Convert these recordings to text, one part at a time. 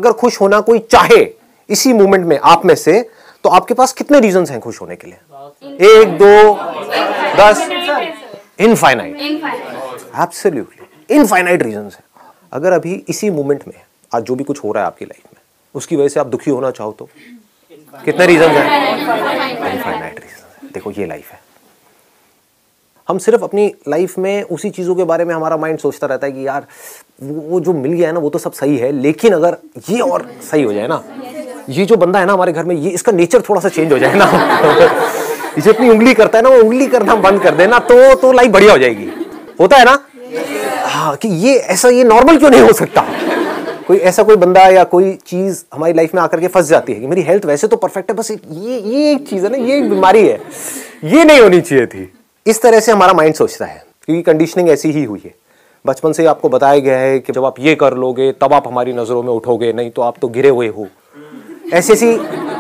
अगर खुश होना कोई चाहे इसी मोमेंट में आप में से, तो आपके पास कितने रीजंस हैं खुश होने के लिए? 1, 2, 10, इनफाइनाइट, एब्सोल्युटली इनफाइनाइट रीजंस है। अगर अभी इसी मोमेंट में आज जो भी कुछ हो रहा है आपकी लाइफ में, उसकी वजह से आप दुखी होना चाहो तो कितने रीजंस हैं? Infinite reasons. देखो ये लाइफ है। हम सिर्फ अपनी लाइफ में उसी चीज़ों के बारे में हमारा माइंड सोचता रहता है कि यार वो जो मिल गया है ना वो तो सब सही है, लेकिन अगर ये और सही हो जाए ना, ये जो बंदा है ना हमारे घर में, ये इसका नेचर थोड़ा सा चेंज हो जाए ना इसे अपनी उंगली करता है ना, वो उंगली करना बंद कर देना तो लाइफ बढ़िया हो जाएगी। होता है ना? हाँ, कि ये ऐसा, ये नॉर्मल क्यों नहीं हो सकता? कोई ऐसा कोई बंदा या कोई चीज हमारी लाइफ में आकर के फंस जाती है कि मेरी हेल्थ वैसे तो परफेक्ट है, बस ये एक चीज है ना, ये एक बीमारी है, ये नहीं होनी चाहिए थी। इस तरह से हमारा माइंड सोचता है, क्योंकि कंडीशनिंग ऐसी ही हुई है। बचपन से आपको बताया गया है कि जब आप ये कर लोगे तब आप हमारी नजरों में उठोगे, नहीं तो आप तो गिरे हुए हो। ऐसी ऐसी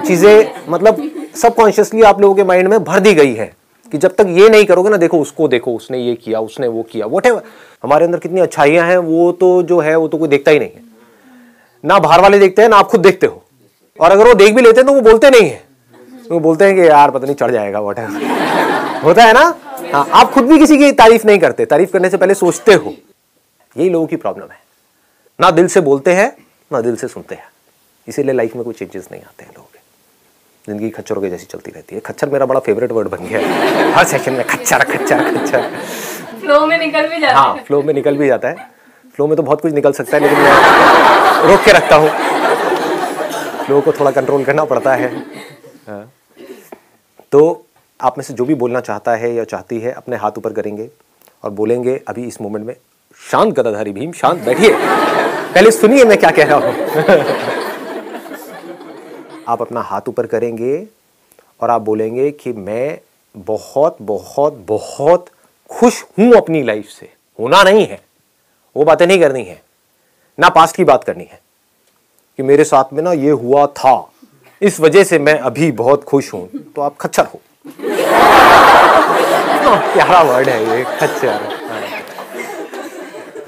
चीजें मतलब सबकॉन्शियसली आप लोगों के माइंड में भर दी गई है कि जब तक ये नहीं करोगे ना, देखो उसने ये किया, उसने वो किया, व्हाटएवर। हमारे अंदर कितनी अच्छाइयां हैं वो तो जो है वो तो कोई देखता ही नहीं है। ना बाहर वाले देखते हैं ना आप खुद देखते हो, और अगर वो देख भी लेते हैं तो वो बोलते नहीं है, वो बोलते हैं कि यार पता नहीं चढ़ जाएगा, व्हाटएवर। होता है ना? हाँ, आप खुद भी किसी की तारीफ नहीं करते, तारीफ करने से पहले सोचते हो। यही लोगों की प्रॉब्लम है, ना दिल से बोलते हैं ना दिल से सुनते हैं, इसीलिए लाइफ में कोई चेंजेस नहीं आते हैं लोगों के। जिंदगी खच्चरों के जैसी चलती रहती है। खच्चर मेरा बड़ा फेवरेट वर्ड बन गया है, हर सेशन में खच्चर खच्चर खच्चर। फ्लो में निकल भी जाता है। हाँ, फ्लो में निकल भी जाता है। फ्लो में तो बहुत कुछ निकल सकता है, लेकिन मैं रोक के रखता हूँ। फ्लो को थोड़ा कंट्रोल करना पड़ता है। हाँ। तो आप में से जो भी बोलना चाहता है या चाहती है, अपने हाथ ऊपर करेंगे और बोलेंगे अभी इस मोमेंट में, शांत गदाधारी भीम, शांत बैठिए, पहले सुनिए मैं क्या कह रहा हूं। आप अपना हाथ ऊपर करेंगे और आप बोलेंगे कि मैं बहुत बहुत बहुत खुश हूं अपनी लाइफ से। होना नहीं है, वो बातें नहीं करनी है, ना पास्ट की बात करनी है कि मेरे साथ में ना ये हुआ था, इस वजह से मैं अभी बहुत खुश हूं। तो आप खच्चर हो। प्यारा वर्ड है ये, खच्चर।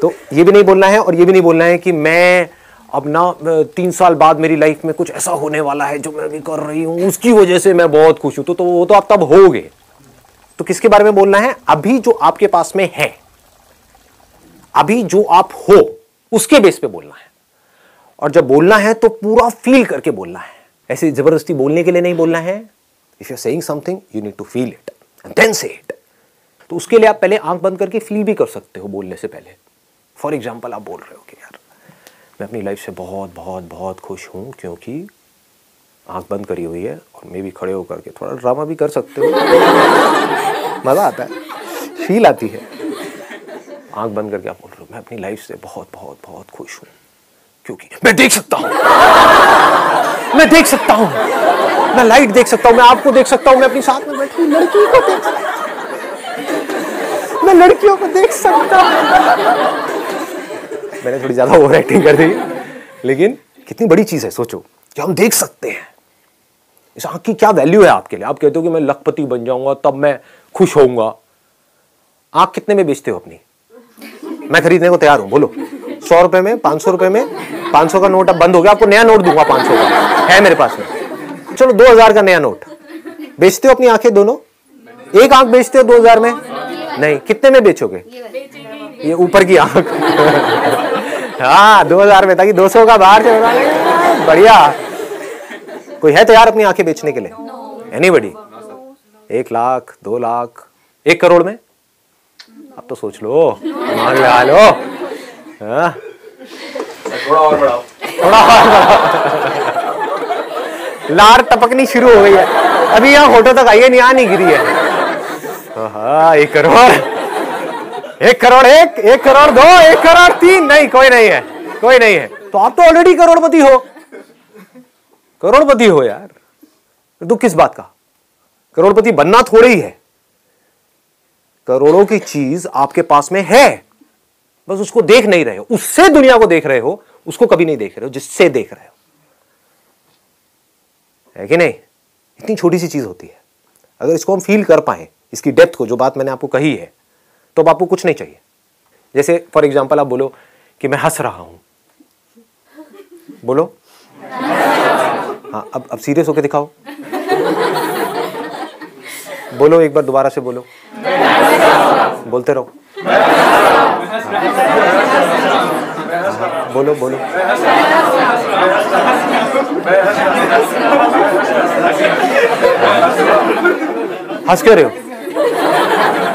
तो ये भी नहीं बोलना है और ये भी नहीं बोलना है कि मैं अब ना 3 साल बाद मेरी लाइफ में कुछ ऐसा होने वाला है जो मैं भी कर रही हूं उसकी वजह से मैं बहुत खुश हूं। तो वो तो आप तब होगे। तो किसके बारे में बोलना है? अभी जो आपके पास में है, अभी जो आप हो उसके बेस पे बोलना है। और जब बोलना है तो पूरा फील करके बोलना है, ऐसे जबरदस्ती बोलने के लिए नहीं बोलना है। If you are saying something you need to feel it and then say it. तो उसके लिए आप पहले आंख बंद करके फील भी कर सकते हो बोलने से पहले। फॉर एग्जाम्पल, आप बोल रहे हो कि यार मैं अपनी लाइफ से बहुत बहुत बहुत खुश हूं क्योंकि आंख बंद करी हुई है, और मैं भी खड़े होकर के थोड़ा ड्रामा भी कर सकते हो। मजा आता है, फील आती है। आंख बंद करके आप बोल रहे हो मैं अपनी लाइफ से बहुत बहुत बहुत खुश हूं क्योंकि मैं देख सकता हूं, मैं देख सकता हूं, मैं लाइट देख सकता हूं, मैं आपको देख सकता हूं, मैं अपनी साथ में बैठी लड़की को देख सकता हूं, मैं लड़कियों को देख सकता हूं। मैंने थोड़ी ज्यादा ओवर एक्टिंग कर दी, लेकिन कितनी बड़ी चीज है सोचो कि हम देख सकते हैं। इस आंख की क्या वैल्यू है आपके लिए? आप कहते हो कि मैं लखपति बन जाऊंगा तब मैं खुश होऊंगा। आंख कितने में बेचते हो अपनी? मैं खरीदने को तैयार हूं, बोलो। 100 रुपए में, 500 रुपए में? 500 का नोट अब बंद हो गया, आपको नया नोट दूंगा 500 का, है मेरे पास में। चलो 2000 का नया नोट। बेचते हो अपनी आंखें दोनों? एक आंख बेचते हो 2000 में? नहीं, कितने में बेचोगे? ये ऊपर की आंख। हाँ, 2000 में, ताकि 200 का बाहर चल रहा है। बढ़िया। कोई है तैयार अपनी आंखें बेचने के लिए? एनीबडी? 1 लाख, 2 लाख, 1 करोड़ में? अब तो सोच लो, दिमाग लगा लो। थोड़ा और बढ़ाओ, थोड़ा और बढ़ाओ। लार टपकनी शुरू हो गई है, अभी यहाँ फोटो तक आई है, यहाँ नहीं गिरी है। हाँ, 1 करोड़, 1 करोड़ 1, 1 करोड़ 2, 1 करोड़ 3, नहीं, कोई नहीं है, कोई नहीं है। तो आप तो ऑलरेडी करोड़पति हो, करोड़पति हो यार। दुख किस बात का? करोड़पति बनना थोड़ी ही है, करोड़ों की चीज आपके पास में है, बस उसको देख नहीं रहे हो। उससे दुनिया को देख रहे हो, उसको कभी नहीं देख रहे हो जिससे देख रहे हो, है कि नहीं? इतनी छोटी सी चीज होती है, अगर इसको हम फील कर पाए, इसकी डेप्थ को, जो बात मैंने आपको कही है, तो अब आपको कुछ नहीं चाहिए। जैसे फॉर एग्जाम्पल आप बोलो कि मैं हंस रहा हूं, बोलो हाँ, अब सीरियस होके दिखाओ, बोलो एक बार दोबारा से बोलो, बोलते रहो, बोलो बोलो। हंस क्यों रहे हो?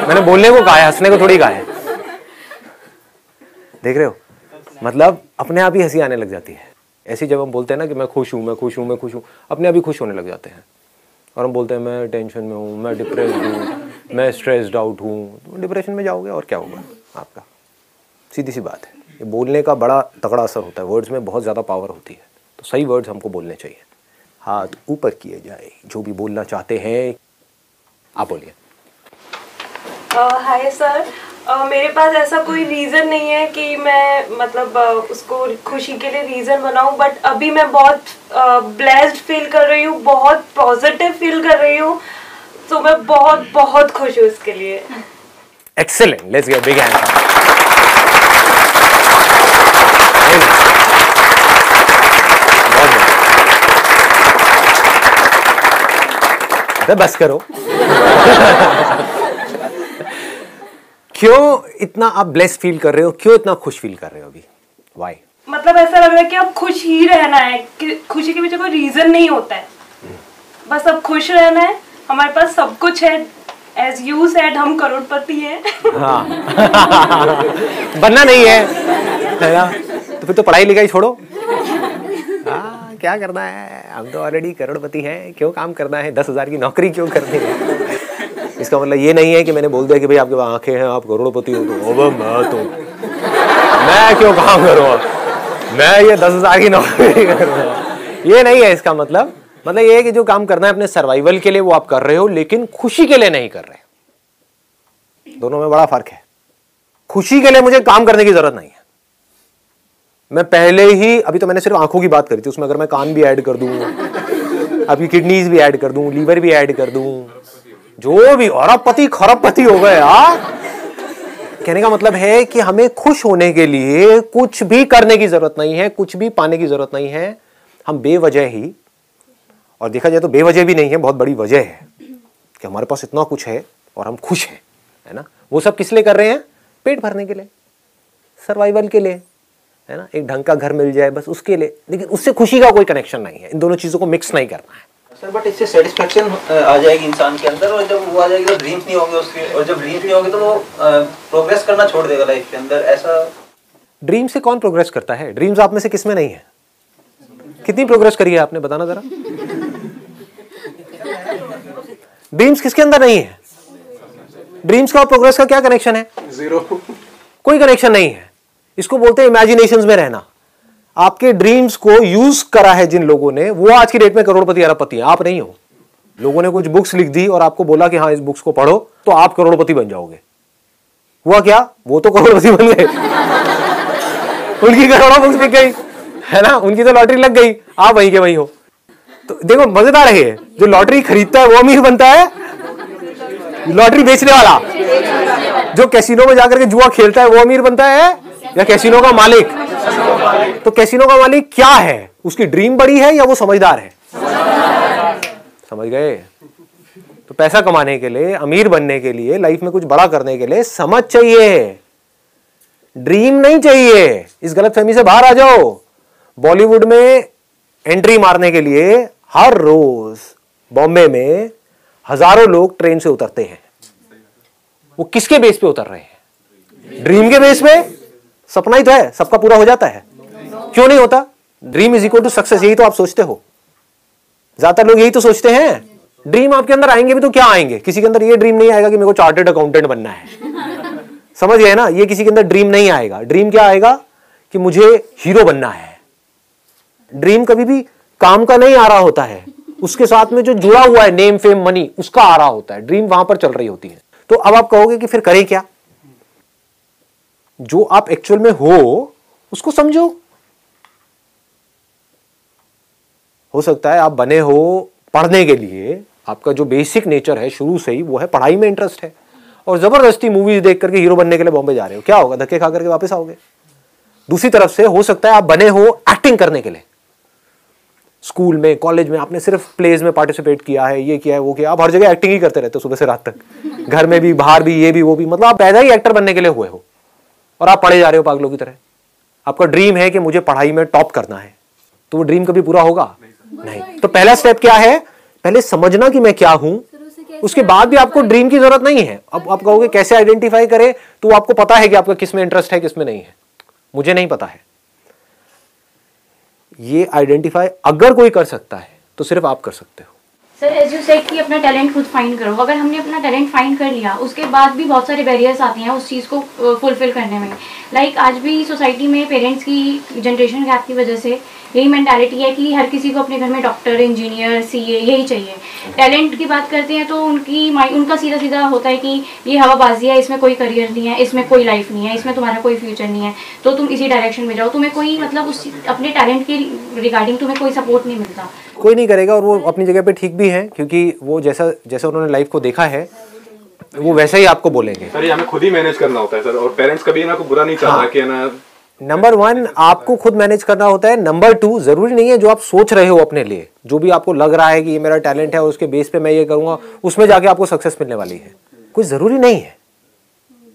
मैंने बोलने को कहा है, हंसने को थोड़ी कहा है। देख रहे हो, मतलब अपने आप ही हंसी आने लग जाती है। ऐसी जब हम बोलते हैं ना कि मैं खुश हूं, मैं खुश हूं, मैं खुश हूं, अपने आप ही खुश होने लग जाते हैं। और हम बोलते हैं मैं टेंशन में हूं, मैं डिप्रेस्ड हूं, मैं स्ट्रेस्ड आउट हूं, तो डिप्रेशन में जाओगे और क्या होगा आपका। सीधी सी बात है, ये बोलने का बड़ा तगड़ा असर होता है, वर्ड्स में बहुत ज़्यादा पावर होती है। तो सही वर्ड्स हमको बोलने चाहिए, हाथ ऊपर किए जाए, जो भी बोलना चाहते हैं आप बोलिए। हाय सर, मेरे पास ऐसा कोई रीज़न नहीं है कि मैं मतलब उसको खुशी के लिए रीज़न बनाऊं, बट अभी मैं बहुत ब्लेस्ड फील कर रही हूँ, बहुत पॉजिटिव फील कर रही हूँ, तो मैं बहुत बहुत खुश हूँ इसके लिए। Excellent, let's give a big hand. बस करो। क्यों इतना आप ब्लेस फील कर रहे हो, क्यों इतना खुश फील कर रहे हो अभी? वाई? मतलब ऐसा लग रहा है कि अब खुश ही रहना है, कि खुशी के पीछे कोई रीजन नहीं होता है, बस अब खुश रहना है। हमारे पास सब कुछ है, एज यू सेड हम करोड़पति हैं। हाँ। बनना नहीं है ना, तो फिर तो पढ़ाई लिखाई छोड़ो। हाँ, क्या करना है, हम तो ऑलरेडी करोड़पति हैं, क्यों काम करना है, 10,000 की नौकरी क्यों करनी है। इसका मतलब ये नहीं है कि मैंने बोल दिया कि भाई आपके पास आंखें हैं, आप करोड़पति हो, तो मैं क्यों काम करूँगा, मैं ये 10,000 की नौकरी करूँगा, ये नहीं है इसका मतलब। मतलब ये है कि जो काम करना है अपने सर्वाइवल के लिए वो आप कर रहे हो, लेकिन खुशी के लिए नहीं कर रहे। दोनों में बड़ा फर्क है। खुशी के लिए मुझे काम करने की जरूरत नहीं है। मैं पहले ही, अभी तो मैंने सिर्फ आंखों की बात करी थी, उसमें अगर मैं कान भी ऐड कर दूं, अभी किडनीज भी ऐड कर दूं, लीवर भी ऐड कर दूं, जो भी, अरबपति खरबपति हो गए यार। कहने का मतलब है कि हमें खुश होने के लिए कुछ भी करने की जरूरत नहीं है, कुछ भी पाने की जरूरत नहीं है। हम बेवजह ही, और देखा जाए तो बेवजह भी नहीं है, बहुत बड़ी वजह है कि हमारे पास इतना कुछ है और हम खुश हैं, है ना। वो सब किस लिए कर रहे हैं? पेट भरने के लिए, सर्वाइवल के लिए, है ना, एक ढंग का घर मिल जाए बस उसके लिए। लेकिन उससे खुशी का कोई कनेक्शन नहीं है। इन दोनों चीजों को मिक्स नहीं करना है सर। बट इससे सेटिस्फेक्शन आ जाएगी इंसान के अंदर, और जब वो आ जाएगी तो ड्रीम्स नहीं होंगे उसके, और जब ड्रीम्स नहीं होंगे तो वो प्रोग्रेस करना छोड़ देगा लाइफ के अंदर। ऐसा ड्रीम से कौन प्रोग्रेस करता है? ड्रीम्स आप में से किसमें नहीं है? कितनी प्रोग्रेस करी है आपने, बताना जरा। ड्रीम्स किसके अंदर नहीं है? ड्रीम्स का और प्रोग्रेस का क्या कनेक्शन है? जीरो। कोई कनेक्शन नहीं है। इसको बोलते हैं इमेजिनेशंस में रहना। आपके ड्रीम्स को यूज करा है जिन लोगों ने, वो आज की डेट में करोड़पति अरबपति हैं, आप नहीं हो। लोगों ने कुछ बुक्स लिख दी और आपको बोला कि हाँ इस बुक्स को पढ़ो तो आप करोड़पति बन जाओगे। हुआ क्या? वो तो करोड़पति बन गए। उनकी करोड़ों बुक्स बिक गई, है ना, उनकी तो लॉटरी लग गई, आप वहीं के वहीं हो। तो देखो मजेदार है, जो लॉटरी खरीदता है वो अमीर बनता है, लॉटरी बेचने वाला, जो कैसीनो में जाकर के जुआ खेलता है वो अमीर बनता है, या कैसीनो का मालिक? तो कैसीनो का मालिक क्या है? उसकी ड्रीम बड़ी है या वो समझदार है? समझ गए? तो पैसा कमाने के लिए, अमीर बनने के लिए, लाइफ में कुछ बड़ा करने के लिए समझ चाहिए, ड्रीम नहीं चाहिए। इस गलतफहमी से बाहर आ जाओ। बॉलीवुड में एंट्री मारने के लिए हर रोज बॉम्बे में हजारों लोग ट्रेन से उतरते हैं। वो किसके बेस पे उतर रहे हैं? ड्रीम के बेस पे। सपना ही तो है, सबका पूरा हो जाता है, क्यों नहीं होता? Dream is equal to success, यही तो आप सोचते हो। ज्यादातर लोग यही तो सोचते हैं। ड्रीम आपके अंदर आएंगे भी तो क्या आएंगे? किसी के अंदर ये ड्रीम नहीं आएगा कि मेरे को चार्टर्ड अकाउंटेंट बनना है, समझ गए ना? ये किसी के अंदर ड्रीम नहीं आएगा। ड्रीम क्या आएगा कि मुझे हीरो बनना है। ड्रीम कभी भी काम का नहीं आ रहा होता है, उसके साथ में जो जुड़ा हुआ है नेम फेम मनी, उसका आ रहा होता है। ड्रीम वहां पर चल रही होती है। तो अब आप कहोगे कि फिर करें क्या? जो आप एक्चुअल में हो उसको समझो। हो सकता है आप बने हो पढ़ने के लिए, आपका जो बेसिक नेचर है शुरू से ही वो है पढ़ाई में इंटरेस्ट है, और जबरदस्ती मूवीज देख करके हीरो बनने के लिए बॉम्बे जा रहे हो। क्या होगा? धक्के खा करके वापस आओगे। दूसरी तरफ से हो सकता है आप बने हो एक्टिंग करने के लिए, स्कूल में, कॉलेज में आपने सिर्फ प्लेज में पार्टिसिपेट किया है, ये किया है, वो किया, आप हर जगह एक्टिंग ही करते रहते हो सुबह से रात तक, घर में भी, बाहर भी, ये भी, वो भी, मतलब आप पैदा ही एक्टर बनने के लिए हुए हो और आप पढ़े जा रहे हो पागलों की तरह। आपका ड्रीम है कि मुझे पढ़ाई में टॉप करना है, तो वो ड्रीम कभी पूरा होगा नहीं। तो पहला स्टेप क्या है? पहले समझना कि मैं क्या हूं, उसके बाद भी आपको ड्रीम की जरूरत नहीं है। अब आप कहोगे कैसे आइडेंटिफाई करें, तो आपको पता है कि आपका किस में इंटरेस्ट है, किस में नहीं है। मुझे नहीं पता है। ये आइडेंटिफाई अगर कोई कर सकता है तो सिर्फ आप कर सकते हो। सर एज यू सेड कि अपना टैलेंट खुद फाइंड करो। अगर हमने अपना टैलेंट फाइंड कर लिया, उसके बाद भी बहुत सारे बैरियर्स आते हैं उस चीज़ को फुलफिल करने में। लाइक आज भी सोसाइटी में पेरेंट्स की जनरेशन गैप की वजह से यही मेंटालिटी है कि हर किसी को अपने घर में डॉक्टर, इंजीनियर, सीए यही चाहिए। टैलेंट की बात करते हैं तो उनका सीधा सीधा होता है कि ये हवाबाजी है, इसमें कोई करियर नहीं है, इसमें कोई लाइफ नहीं है, इसमें तुम्हारा कोई फ्यूचर नहीं है, तो तुम इसी डायरेक्शन में जाओ। तुम्हें कोई मतलब उस अपने टैलेंट के रिगार्डिंग तुम्हें कोई सपोर्ट नहीं मिलता। कोई नहीं करेगा, और वो अपनी जगह पे ठीक भी है, क्योंकि वो जैसा जैसा उन्होंने लाइफ को देखा है वो वैसा ही आपको बोलेंगे। सर ये हमें खुद ही मैनेज करना होता है सर, और पेरेंट्स कभी ना को बुरा नहीं चाहता कि ना। नंबर 1 आपको खुद मैनेज करना होता है। नंबर 2 जरूरी नहीं है जो आप सोच रहे हो अपने लिए, जो भी आपको लग रहा है कि ये मेरा टैलेंट है और उसके बेस पे मैं ये करूंगा, उसमें जाके आपको सक्सेस मिलने वाली है। कोई जरूरी नहीं है।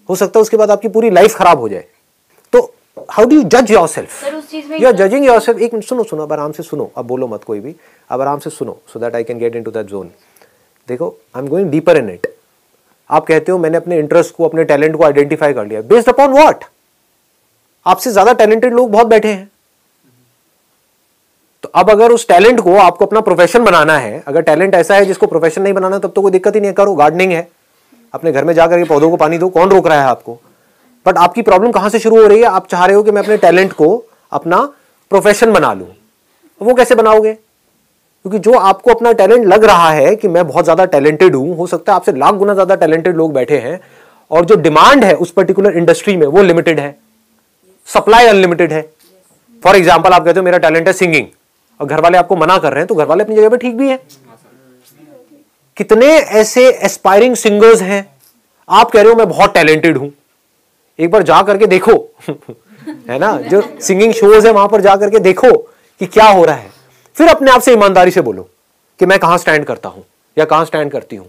हो सकता है उसके बाद आपकी पूरी लाइफ खराब हो जाए। तो हाउ डू यू जज yourself? You are judging yourself. एक मिनट सुनो, अब आराम से सुनो, अब बोलो मत कोई भी, अब आराम से सुनो, so that I can get into that zone. देखो, I am going deeper in it. आप कहते हो मैंने अपने इंटरेस्ट को, अपने टैलेंट को आइडेंटिफाई कर लिया। Based upon what? आपसे ज्यादा टैलेंटेड लोग बहुत बैठे हैं। तो अब अगर उस टैलेंट को आपको अपना प्रोफेशन बनाना है, अगर टैलेंट ऐसा है जिसको प्रोफेशन नहीं बनाना, तब तो कोई दिक्कत ही नहीं है। करो, गार्डनिंग है, अपने घर में जाकर के पौधों को पानी दो, कौन रोक रहा है आपको? बट आपकी प्रॉब्लम कहां से शुरू हो रही है? आप चाह रहे हो कि मैं अपने टैलेंट को अपना प्रोफेशन बना लूं। वो कैसे बनाओगे? क्योंकि जो आपको अपना टैलेंट लग रहा है कि मैं बहुत ज्यादा टैलेंटेड हूं, हो सकता है आपसे लाख गुना ज्यादा टैलेंटेड लोग बैठे हैं, और जो डिमांड है उस पर्टिकुलर इंडस्ट्री में वो लिमिटेड है, सप्लाई अनलिमिटेड है। फॉर एग्जाम्पल, आप कहते हो मेरा टैलेंट है सिंगिंग, और घर वाले आपको मना कर रहे हैं, तो घर वाले अपनी जगह पे ठीक भी है। कितने ऐसे एस्पायरिंग सिंगर्स हैं, आप कह रहे हो मैं बहुत टैलेंटेड हूं। एक बार जा करके देखो है ना, जो सिंगिंग शोज है वहां पर जा करके देखो कि क्या हो रहा है, फिर अपने आप से ईमानदारी से बोलो कि मैं कहां स्टैंड करता हूं या कहां स्टैंड करती हूं।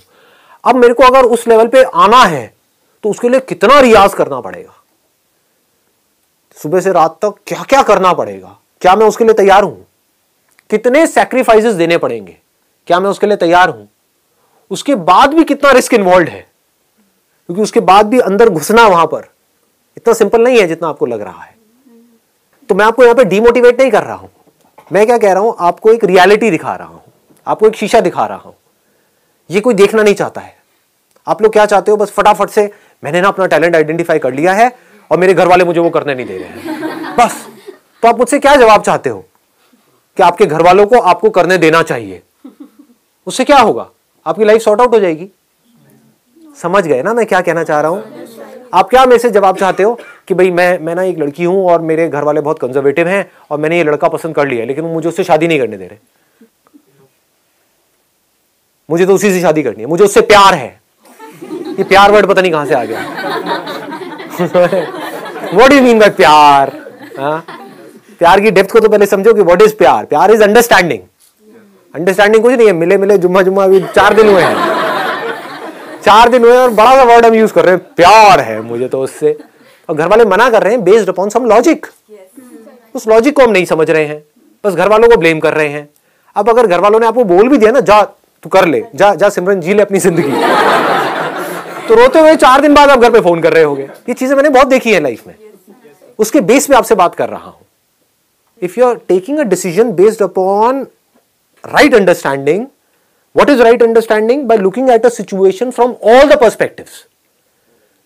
अब मेरे को अगर उस लेवल पे आना है तो उसके लिए कितना रियाज करना पड़ेगा, सुबह से रात तक क्या क्या करना पड़ेगा, क्या मैं उसके लिए तैयार हूं? कितने सैक्रिफाइसेस देने पड़ेंगे, क्या मैं उसके लिए तैयार हूं? उसके बाद भी कितना रिस्क इन्वॉल्व है, क्योंकि उसके बाद भी अंदर घुसना वहां पर इतना सिंपल नहीं है जितना आपको लग रहा है। तो मैं आपको यहां पे डीमोटिवेट नहीं कर रहा हूं, मैं क्या कह रहा हूं, आपको एक रियलिटी दिखा रहा हूं, आपको एक शीशा दिखा रहा हूं। ये कोई देखना नहीं चाहता है। आप लोग क्या चाहते हो? बस फटाफट से मैंने ना अपना टैलेंट आइडेंटिफाई कर लिया है और मेरे घर वाले मुझे वो करने नहीं दे रहे हैं, बस। तो आप मुझसे क्या जवाब चाहते हो कि आपके घर वालों को आपको करने देना चाहिए? उससे क्या होगा? आपकी लाइफ सॉर्ट आउट हो जाएगी। समझ गए ना मैं क्या कहना चाह रहा हूं? आप क्या मेरे से जवाब चाहते हो कि भाई मैं ना एक लड़की हूं और मेरे घर वाले बहुत कंजर्वेटिव हैं और मैंने ये लड़का पसंद कर लिया है, लेकिन वो मुझे उससे शादी नहीं करने दे रहे, मुझे तो उसी से शादी करनी है, मुझे उससे प्यार है। ये प्यार वर्ड पता नहीं कहां से आ गया। What do you mean by प्यार? प्यार की डेप्थ को तो पहले समझो कि व्हाट इज प्यार। प्यार इज अंडरस्टैंडिंग। अंडरस्टैंडिंग कुछ नहीं है, मिले मिले जुम्मा अभी 4 दिन हुए हैं, 4 दिन हुए और बड़ा सा वर्ड हम यूज कर रहे हैं, प्यार है मुझे तो उससे। और घर वाले मना कर रहे हैं बेस्ड अपॉन सम लॉजिक। उस लॉजिक को हम नहीं समझ रहे हैं, बस घर वालों को ब्लेम कर रहे हैं। अब अगर घर वालों ने आपको बोल भी दिया ना, जा तू कर ले, जा सिमरन जी ले अपनी जिंदगी, तो रोते हुए 4 दिन बाद आप घर पे फोन कर रहे होगे। ये चीजें मैंने बहुत देखी है लाइफ में, उसके बेस पे आपसे बात कर रहा हूं। If you are taking a decision based upon right understanding, what is right understanding? By looking at a situation from all the perspectives,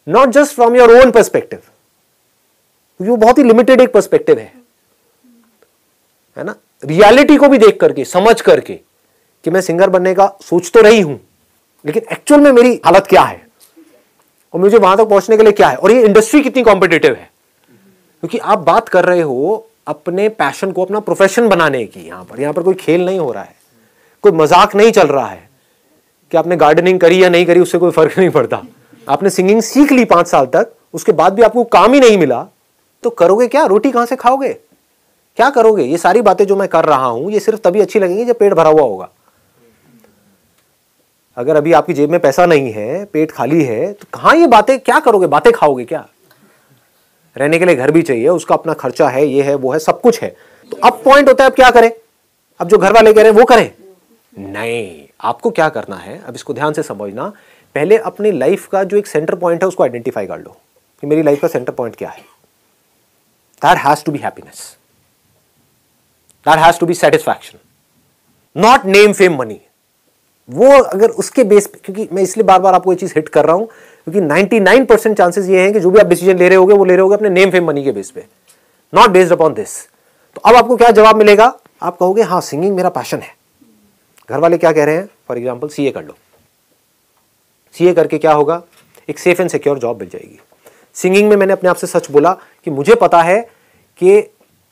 not just from your own perspective. वो बहुत ही लिमिटेड एक perspective है ना। Reality को भी देख करके, समझ करके कि मैं सिंगर बनने का सोच तो रही हूं, लेकिन एक्चुअल में मेरी हालत क्या है और मुझे वहां तक पहुंचने के लिए क्या है, और ये इंडस्ट्री कितनी कॉम्पिटिटिव है। क्योंकि आप बात कर रहे हो अपने पैशन को अपना प्रोफेशन बनाने की। यहां पर कोई खेल नहीं हो रहा है, कोई मजाक नहीं चल रहा है कि आपने गार्डनिंग करी या नहीं करी, उससे कोई फर्क नहीं पड़ता। आपने सिंगिंग सीख ली 5 साल तक, उसके बाद भी आपको काम ही नहीं मिला, तो करोगे क्या? रोटी कहां से खाओगे? क्या करोगे? ये सारी बातें जो मैं कर रहा हूं ये सिर्फ तभी अच्छी लगेंगी जब पेट भरा हुआ होगा। अगर अभी आपकी जेब में पैसा नहीं है, पेट खाली है, तो कहां ये बातें, क्या करोगे? बातें खाओगे क्या? रहने के लिए घर भी चाहिए, उसका अपना खर्चा है, ये है वो है, सब कुछ है। तो अब पॉइंट होता है अब क्या करें? अब जो घर वाले कह रहे हैं वो करें? नहीं, आपको क्या करना है, अब इसको ध्यान से समझना। पहले अपनी लाइफ का जो एक सेंटर पॉइंट है उसको आइडेंटिफाई कर लो कि मेरी लाइफ का सेंटर पॉइंट क्या है। That has to be happiness, that has to be satisfaction, not name fame money. वो अगर उसके बेस पे, क्योंकि मैं इसलिए बार बार आपको ये चीज हिट कर रहा हूं क्योंकि 99% चांसेस ये हैं कि जो भी आप डिसीजन ले रहे होगे वो ले रहे होगे अपने नेम फेम मनी के बेस पे, नॉट बेस्ड अपॉन दिस। तो अब आपको क्या जवाब मिलेगा? आप कहोगे हाँ सिंगिंग मेरा पैशन है। घर वाले क्या कह रहे हैं? फॉर एग्जाम्पल सीए कर लो। सीए करके क्या होगा? एक सेफ एंड सिक्योर जॉब मिल जाएगी। सिंगिंग में मैंने अपने आप से सच बोला कि मुझे पता है कि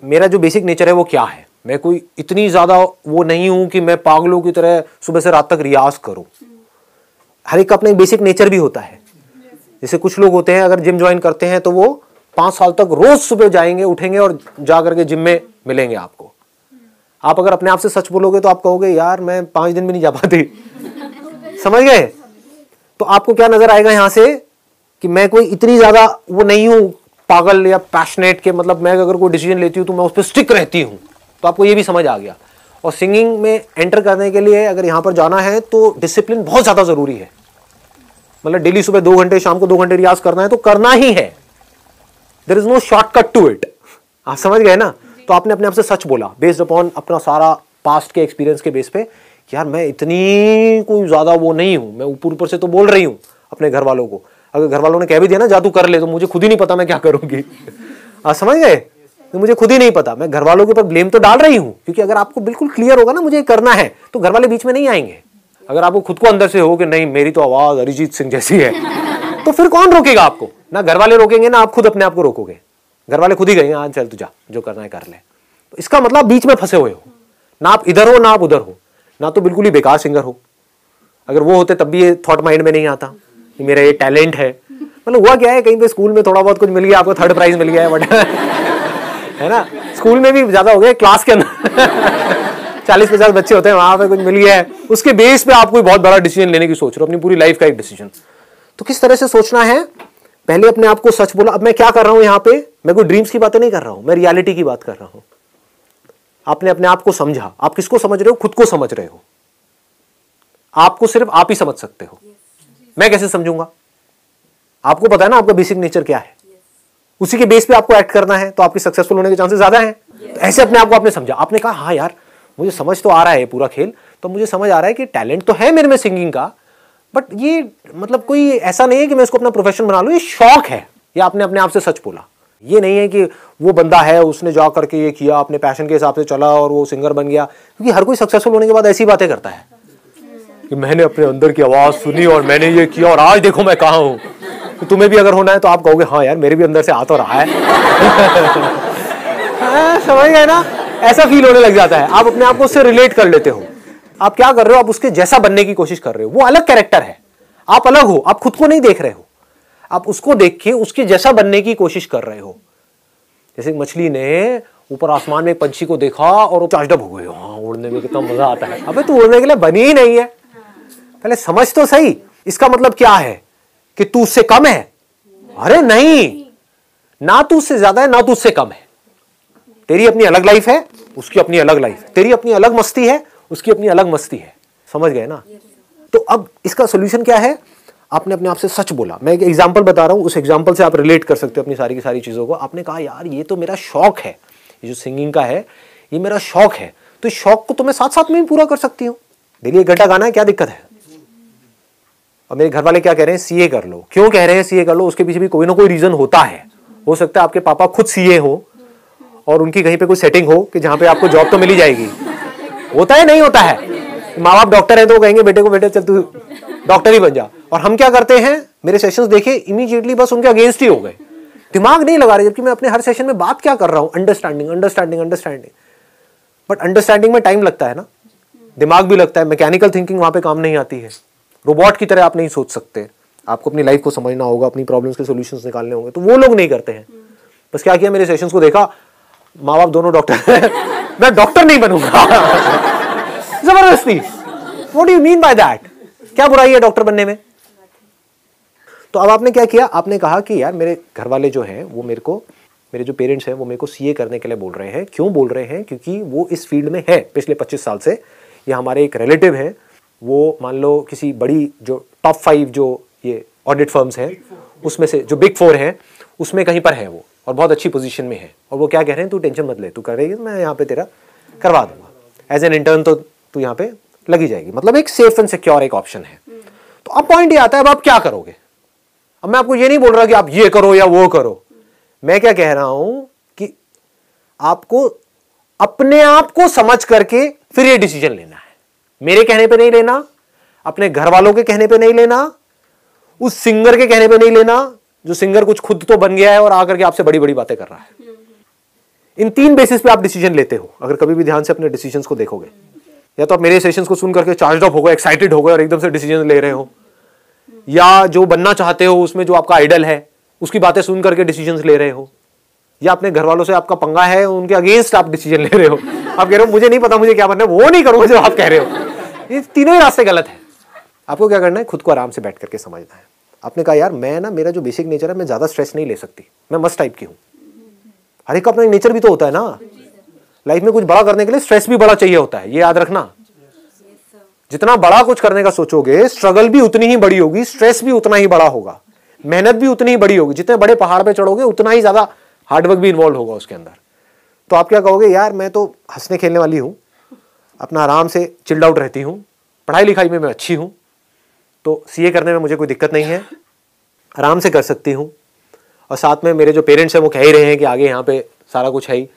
मेरा जो बेसिक नेचर है वो क्या है। मैं कोई इतनी ज्यादा वो नहीं हूं कि मैं पागलों की तरह सुबह से रात तक रियाज करूं। हर एक का अपना एक बेसिक नेचर भी होता है। जैसे कुछ लोग होते हैं अगर जिम ज्वाइन करते हैं तो वो 5 साल तक रोज सुबह जाएंगे, उठेंगे और जा करके जिम में मिलेंगे आपको। आप अगर अपने आप से सच बोलोगे तो आप कहोगे यार मैं 5 दिन भी नहीं जा पाती। समझ गए? तो आपको क्या नजर आएगा यहां से कि मैं कोई इतनी ज्यादा वो नहीं हूं पागल या पैशनेट के, मतलब मैं अगर कोई डिसीजन लेती हूं तो मैं उस पर स्टिक रहती हूं। तो आपको ये भी समझ आ गया। और सिंगिंग में एंटर करने के लिए अगर यहां पर जाना है तो डिसिप्लिन बहुत ज्यादा जरूरी है। मतलब डेली सुबह 2 घंटे, शाम को 2 घंटे रियाज करना है तो करना ही है। There is no shortcut to it. आप समझ गए ना? तो आपने अपने आप से सच बोला बेस्ड अपॉन अपना सारा पास्ट के एक्सपीरियंस के बेस पे कि यार मैं इतनी कोई ज्यादा वो नहीं हूं। मैं ऊपर ऊपर से तो बोल रही हूं अपने घर वालों को। अगर घर वालों ने कह भी दिया ना जा तू कर ले, तो मुझे खुद ही नहीं पता मैं क्या करूंगी। आप समझ गए? तो मुझे खुद ही नहीं पता। मैं घर वालों के ऊपर ब्लेम तो डाल रही हूं क्योंकि अगर आपको बिल्कुल क्लियर होगा ना मुझे करना है तो घर वाले बीच में नहीं आएंगे। अगर आपको खुद को अंदर से हो कि नहीं मेरी तो आवाज अरिजीत सिंह जैसी है तो फिर कौन रोकेगा आपको? ना घर वाले रोकेंगे ना आप खुद अपने आप को रोकोगे। घर वाले खुद ही कहेंगे हाँ चल तू जा, जो करना है कर ले। तो इसका मतलब बीच में फंसे हुए हो, ना आप इधर हो ना आप उधर हो, ना तो बिल्कुल ही बेकार सिंगर हो। अगर वो होते तब भी ये थॉट माइंड में नहीं आता कि मेरा ये टैलेंट है। मतलब हुआ क्या है, कहीं पे स्कूल में थोड़ा बहुत कुछ मिल गया, आपको 3rd प्राइज मिल गया है बट है ना, स्कूल में भी ज्यादा हो गया, क्लास के अंदर 40-50 बच्चे होते हैं, वहां पे कुछ मिल गया है, उसके बेस पे आप कोई बहुत बड़ा डिसीजन लेने की सोच रहे हो, अपनी पूरी लाइफ का एक डिसीजन। तो किस तरह से सोचना है? पहले अपने आप को सच बोला। अब मैं क्या कर रहा हूं यहाँ पे? मैं कोई ड्रीम्स की बातें नहीं कर रहा हूं, मैं रियलिटी की बात कर रहा हूं। आपने अपने आप को समझा। आप किसको समझ रहे हो? खुद को समझ रहे हो। आपको सिर्फ आप ही समझ सकते हो। मैं कैसे समझूंगा? आपको पता है ना आपका बेसिक नेचर क्या है, उसी के बेस पे आपको एक्ट करना है, तो आपकी सक्सेसफुल होने के चांसेस ज्यादा हैं। तो ऐसे अपने आप को आपने समझा। आपने कहा हाँ यार मुझे समझ तो आ रहा है पूरा खेल, तो मुझे समझ आ रहा है कि टैलेंट तो है मेरे में सिंगिंग का, बट ये मतलब कोई ऐसा नहीं है कि मैं इसको अपना प्रोफेशन बना लूं, ये शौक है। ये आपने अपने आप से सच बोला। ये नहीं है कि वो बंदा है उसने जा करके ये किया, अपने पैशन के हिसाब से चला और वो सिंगर बन गया। क्योंकि हर कोई सक्सेसफुल होने के बाद ऐसी बातें करता है कि मैंने अपने अंदर की आवाज सुनी और मैंने ये किया और आज देखो मैं कहाँ हूं। तो तुम्हें भी अगर होना है तो आप कहोगे हाँ यार मेरे भी अंदर से आ तो रहा है। समझ गए ना? ऐसा फील होने लग जाता है। आप अपने आप को उससे रिलेट कर लेते हो। आप क्या कर रहे हो? आप उसके जैसा बनने की कोशिश कर रहे हो। वो अलग कैरेक्टर है, आप अलग हो, आप खुद को नहीं देख रहे हो, आप उसको देख के उसके जैसा बनने की कोशिश कर रहे हो। जैसे मछली ने ऊपर आसमान में एक पंछी को देखा और वो चाशडब हो गए, हाँ उड़ने में कितना मजा आता है। अबे तू उड़ने के लिए बनी ही नहीं है, पहले समझ तो सही। इसका मतलब क्या है कि तू उससे कम है? अरे नहीं, ना तू उससे ज्यादा है ना तू उससे कम है। तेरी अपनी अलग लाइफ है, उसकी अपनी अलग लाइफ है। तेरी अपनी अलग मस्ती है, उसकी अपनी अलग मस्ती है। समझ गए ना? तो अब इसका सोल्यूशन क्या है? आपने अपने आप से सच बोला। मैं एक एग्जांपल बता रहा हूं, उस एग्जांपल से आप रिलेट कर सकते हो अपनी सारी की सारी चीजों को। आपने कहा यार ये तो मेरा शौक है, ये जो सिंगिंग का है ये मेरा शौक है, तो इस शौक को तो मैं साथ साथ में भी पूरा कर सकती हूँ। डेली 1 घंटा गाना है, क्या दिक्कत है? और मेरे घर वाले क्या कह रहे हैं? सीए कर लो। क्यों कह रहे हैं सीए कर लो? उसके पीछे भी कोई ना कोई रीजन होता है। हो सकता है आपके पापा खुद सीए हो और उनकी कहीं पे कोई सेटिंग हो कि जहां पे आपको जॉब तो मिल ही जाएगी। होता है नहीं होता है? माँ बाप डॉक्टर है तो कहेंगे बेटे को बेटे चल तू डॉक्टर ही बन जा। और हम क्या करते हैं? मेरे सेशंस देखे इमीडिएटली बस उनके अगेंस्ट ही हो गए, दिमाग नहीं लगा रहे, जबकि मैं अपने हर सेशन में बात क्या कर रहा हूं? Understanding understanding understanding. But understanding में टाइम लगता है ना, दिमाग भी लगता है। मैकेनिकल थिंकिंग वहां पे काम नहीं आती है। रोबोट की तरह आप नहीं सोच सकते। आपको अपनी लाइफ को समझना होगा, अपनी प्रॉब्लम्स के सॉल्यूशंस निकालने होंगे, तो वो लोग नहीं करते हैं। बस क्या किया, मेरे सेशंस को देखा, माँ बाप दोनों डॉक्टर मैं डॉक्टर नहीं बनूंगा जबरदस्ती। What do you mean by that? क्या बुराई है डॉक्टर बनने में? तो अब आपने क्या किया, आपने कहा कि यार मेरे घर वाले जो हैं वो मेरे जो पेरेंट्स हैं वो मेरे को सीए करने के लिए बोल रहे हैं। क्यों बोल रहे हैं? क्योंकि वो इस फील्ड में है पिछले 25 साल से, या हमारे एक रिलेटिव हैं वो मान लो किसी बड़ी जो टॉप 5 जो ये ऑडिट फर्म्स हैं उसमें से, जो बिग 4 हैं उसमें कहीं पर है वो, और बहुत अच्छी पोजीशन में है। और वो क्या कह रहे हैं, तू टेंशन मत ले, तू कर रही है, मैं यहाँ पे तेरा करवा दूंगा एज एन इंटर्न, तो तू यहाँ पे लगी जाएगी। मतलब एक सेफ एंड सिक्योर एक ऑप्शन है। तो अब पॉइंट ये आता है, अब आप क्या करोगे? अब मैं आपको ये नहीं बोल रहा कि आप ये करो या वो करो, मैं क्या कह रहा हूं कि आपको अपने आप को समझ करके फिर ये डिसीजन लेना है। मेरे कहने पे नहीं लेना, अपने घर वालों के कहने पे नहीं लेना, उस सिंगर के कहने पे नहीं लेना जो सिंगर कुछ खुद तो बन गया है और आकर के आपसे बड़ी बड़ी बातें कर रहा है। इन 3 बेसिस पे आप डिसीजन लेते हो। अगर कभी भी ध्यान से अपने डिसीजंस को देखोगे, या तो आप मेरे सेशंस को सुन करके चार्ज अप हो गए, एक्साइटेड हो गए और एकदम से डिसीजन ले रहे हो, या जो बनना चाहते हो उसमें जो आपका आइडल है उसकी बातें सुन करके डिसीजंस ले रहे हो, या अपने घर वालों से आपका पंगा है उनके अगेंस्ट आप डिसीजन ले रहे हो। आप कह रहे हो मुझे नहीं पता मुझे क्या बनना है, वो नहीं करूंगा जो आप कह रहे हो। ये तीनों ही रास्ते गलत है। आपको क्या करना है, खुद को आराम से बैठ करके समझना है। आपने कहा यार मैं ना, मेरा जो बेसिक नेचर है मैं ज्यादा स्ट्रेस नहीं ले सकती, मैं मस्त टाइप की हूं। हर एक का अपना नेचर भी तो होता है ना। लाइफ में कुछ बड़ा करने के लिए स्ट्रेस भी बड़ा चाहिए होता है, ये याद रखना। जितना बड़ा कुछ करने का सोचोगे स्ट्रगल भी उतनी ही बड़ी होगी, स्ट्रेस भी उतना ही बड़ा होगा, मेहनत भी उतनी ही बड़ी होगी। जितने बड़े पहाड़ पे चढ़ोगे उतना ही ज्यादा हार्डवर्क भी इन्वॉल्व होगा उसके अंदर। तो आप क्या कहोगे, यार मैं तो हंसने खेलने वाली हूं, अपना आराम से चिल्ड आउट रहती हूं, पढ़ाई लिखाई में मैं अच्छी हूं, तो सीए करने में मुझे कोई दिक्कत नहीं है, आराम से कर सकती हूं। और साथ में मेरे जो पेरेंट्स हैं वो कह ही रहे हैं कि आगे यहाँ पे सारा कुछ है ही,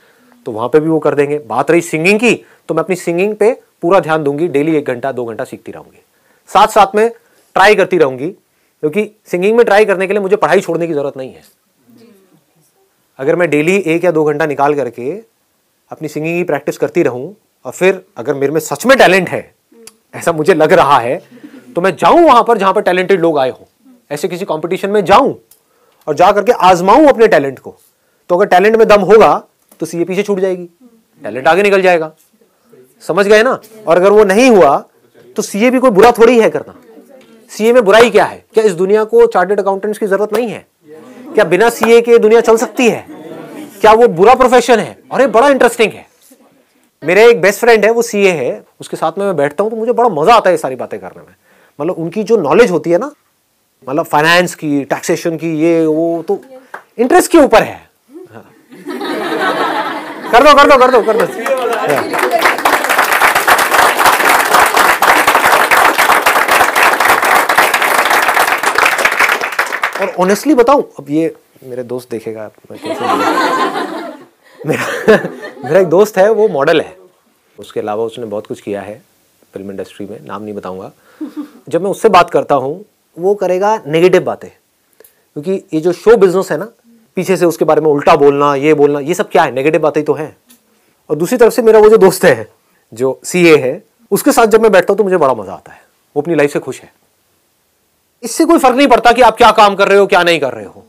तो वहां पे भी वो कर देंगे। बात रही सिंगिंग की, तो मैं अपनी सिंगिंग पे पूरा ध्यान दूंगी, डेली 1 घंटा 2 घंटा सीखती रहूंगी, साथ साथ में ट्राई करती रहूंगी, क्योंकि सिंगिंग में ट्राई करने के लिए मुझे पढ़ाई छोड़ने की जरूरत नहीं है। अगर मैं डेली 1 या 2 घंटा निकाल करके अपनी सिंगिंग की प्रैक्टिस करती रहूं, और फिर अगर मेरे में सच में टैलेंट है, ऐसा मुझे लग रहा है, तो मैं जाऊं वहां पर जहां पर टैलेंटेड लोग आए हो, ऐसे किसी कंपटीशन में जाऊं और जा करके आजमाऊं अपने टैलेंट को। तो अगर टैलेंट में दम होगा तो सीए पीछे छूट जाएगी, टैलेंट आगे निकल जाएगा। समझ गए ना? और अगर वो नहीं हुआ तो सीए भी कोई बुरा थोड़ी है करना। सीए में बुराई क्या है? क्या इस दुनिया को चार्टर्ड अकाउंटेंट्स की जरूरत नहीं है? क्या बिना सीए के दुनिया चल सकती है? क्या वो बुरा प्रोफेशन है? अरे बड़ा इंटरेस्टिंग है। मेरे एक बेस्ट फ्रेंड है, वो सीए है, उसके साथ में मैं बैठता हूं तो मुझे बड़ा मजा आता है ये सारी बातें करने में। मतलब उनकी जो नॉलेज होती है ना, मतलब फाइनेंस की, टैक्सेशन की, ये वो तो इंटरेस्ट के ऊपर है। हाँ। कर दो कर दो कर दो कर दो। और ऑनेस्टली बताऊं, अब ये मेरे दोस्त देखेगा मैं कैसे मेरा एक दोस्त है, वो मॉडल है, उसके अलावा उसने बहुत कुछ किया है फिल्म इंडस्ट्री में, नाम नहीं बताऊंगा। जब मैं उससे बात करता हूं वो करेगा नेगेटिव बातें, क्योंकि ये जो शो बिजनेस है ना, पीछे से उसके बारे में उल्टा बोलना, ये बोलना, ये सब क्या है, नेगेटिव बातें तो हैं। और दूसरी तरफ से मेरा वो जो दोस्त है जो सीए है, उसके साथ जब मैं बैठता हूं तो मुझे बड़ा मजा आता है। वो अपनी लाइफ से खुश है। इससे कोई फर्क नहीं पड़ता कि आप क्या काम कर रहे हो क्या नहीं कर रहे हो।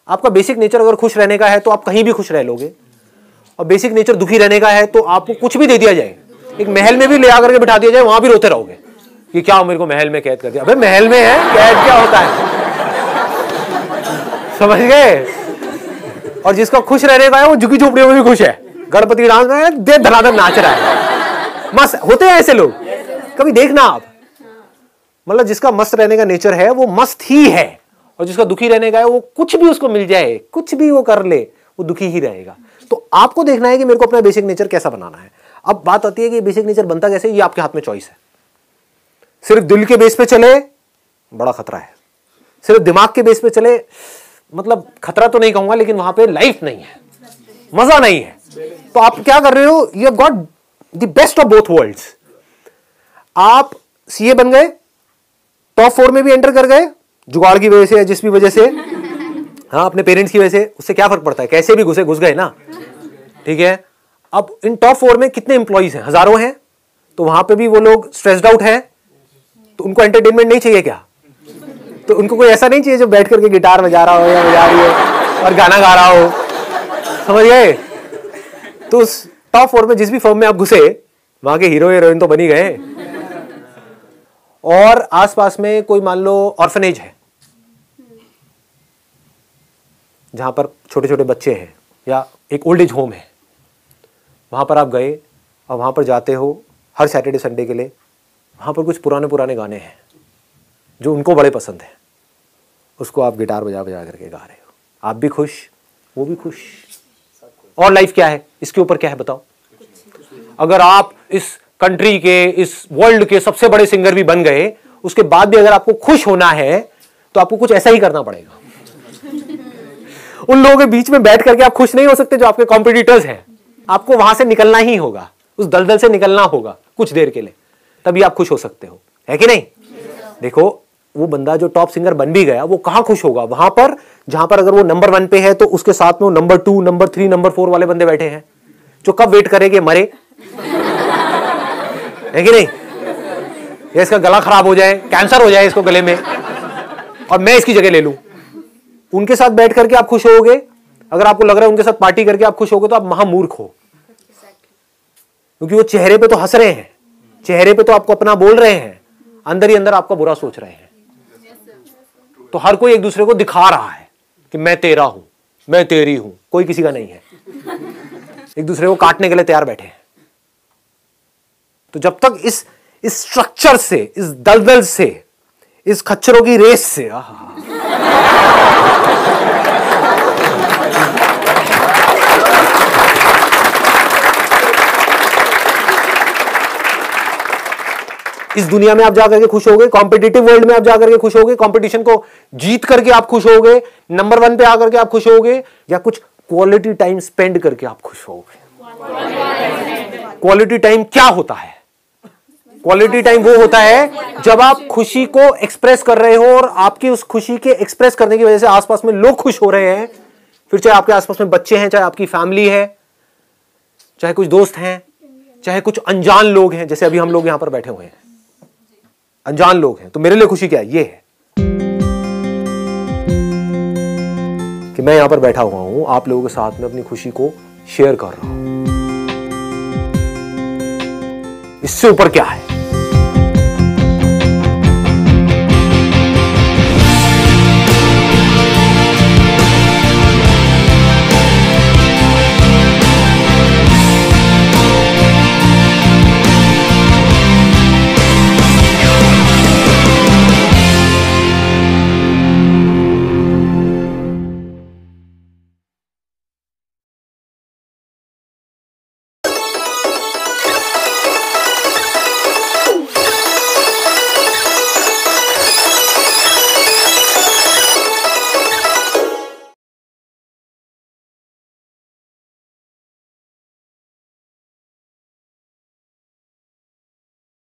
आपका बेसिक नेचर अगर खुश रहने का है तो आप कहीं भी खुश रह लोगे, और बेसिक नेचर दुखी रहने का है तो आपको कुछ भी दे दिया जाए, एक महल में भी ले आकर के बिठा दिया जाए, वहां भी रोते रहोगे कि क्या मेरे को महल में कैद कर दिया। अबे महल में है, कैद क्या होता है? समझ गए? और जिसका खुश रहने का है वो झुकी झोपड़ियों में भी खुश है, गणपति डांस में दे धनाधन नाच रहा है। मस्त होते हैं ऐसे लोग, कभी देखना आप। मतलब जिसका मस्त रहने का नेचर है वो मस्त ही है, और जिसका दुखी रहने का है वो कुछ भी उसको मिल जाए, कुछ भी वो कर ले, वो दुखी ही रहेगा। तो आपको देखना है कि मेरे को अपना बेसिक नेचर कैसा बनाना है। अब बात आती है कि बेसिक नेचर बनता कैसे, ये आपके हाथ में चॉइस है। सिर्फ दिल के बेस पे चले, बड़ा खतरा है। सिर्फ दिमाग के बेस पे चले, मतलब खतरा तो नहीं कहूंगा, लेकिन वहां पे लाइफ नहीं है, मजा नहीं है। तो आप क्या कर रहे हो, you have got the best of both worlds. आप सीए बन गए, टॉप 4 में भी एंटर कर गए, जुगाड़ की वजह से या जिस भी वजह से, हाँ अपने पेरेंट्स की वजह से, उससे क्या फर्क पड़ता है, कैसे भी घुस गए ना, ठीक है। अब इन टॉप 4 में कितने एम्प्लॉइज हैं, हजारों हैं, तो वहां पे भी वो लोग स्ट्रेस्ड आउट हैं, तो उनको एंटरटेनमेंट नहीं चाहिए क्या? तो उनको कोई ऐसा नहीं चाहिए जो बैठ करके गिटार बजा रहा हो या बजा रही हो और गाना गा रहा हो, समझ गए? तो उस टॉप 4 में जिस भी फर्म में आप घुसे, वहां के हीरो हीरोइन तो बन ही गए। और आसपास में कोई मान लो ऑर्फनेज है, जहां पर छोटे छोटे बच्चे हैं, या एक ओल्ड एज होम है, वहां पर आप गए और वहां पर जाते हो हर सैटरडे संडे के लिए। वहां पर कुछ पुराने पुराने गाने हैं जो उनको बड़े पसंद हैं, उसको आप गिटार बजा बजा करके गा रहे हो, आप भी खुश, वो भी खुश। और लाइफ क्या है, इसके ऊपर क्या है बताओ? अगर आप इस कंट्री के, इस वर्ल्ड के सबसे बड़े सिंगर भी बन गए, उसके बाद भी अगर आपको खुश होना है तो आपको कुछ ऐसा ही करना पड़ेगा। उन लोगों के बीच में बैठ करके आप खुश नहीं हो सकते जो आपके कॉम्पिटिटर्स हैं। आपको वहां से निकलना ही होगा, उस दलदल से निकलना होगा कुछ देर के लिए, तभी आप खुश हो सकते हो, है कि नहीं? देखो, वो बंदा जो टॉप सिंगर बन भी गया, वो कहां खुश होगा? वहां पर जहां पर अगर वो नंबर 1 पे है तो उसके साथ में नंबर 2, नंबर 3, नंबर 4 वाले बंदे बैठे हैं जो कब वेट करेंगे मरे, है कि नहीं? या इसका गला खराब हो जाए, कैंसर हो जाए इसको गले में, और मैं इसकी जगह ले लूं। उनके साथ बैठ करके आप खुश होगे? अगर आपको लग रहा है उनके साथ पार्टी करके आप खुश होगे तो आप महामूर्ख हो, क्योंकि वो चेहरे पे तो हंस रहे हैं, चेहरे पे तो आपको अपना बोल रहे हैं, अंदर ही अंदर आपका बुरा सोच रहे हैं। तो हर कोई एक दूसरे को दिखा रहा है कि मैं तेरा हूं, मैं तेरी हूं, कोई किसी का नहीं है। एक दूसरे को काटने के लिए तैयार बैठे हैं। तो जब तक इस स्ट्रक्चर से, इस दलदल से, इस खच्चरों की रेस से इस दुनिया में आप जाकर के खुश होगे, कॉम्पिटिटिव वर्ल्ड में आप जाकर के खुश होगे, कंपटीशन को जीत करके आप खुश होगे, नंबर 1 पे आकर के आप खुश होगे, या कुछ क्वालिटी टाइम स्पेंड करके आप खुश होगे? क्वालिटी टाइम क्या होता है? क्वालिटी टाइम वो होता है जब आप खुशी को एक्सप्रेस कर रहे हो और आपकी उस खुशी के एक्सप्रेस करने की वजह से आसपास में लोग खुश हो रहे हैं। फिर चाहे आपके आसपास में बच्चे हैं, चाहे आपकी फैमिली है, चाहे कुछ दोस्त हैं, चाहे कुछ अनजान लोग हैं, जैसे अभी हम लोग यहां पर बैठे हुए हैं, अनजान लोग हैं। तो मेरे लिए खुशी क्या है? ये है कि मैं यहां पर बैठा हुआ हूं, आप लोगों के साथ में अपनी खुशी को शेयर कर रहा हूं। इससे ऊपर क्या है?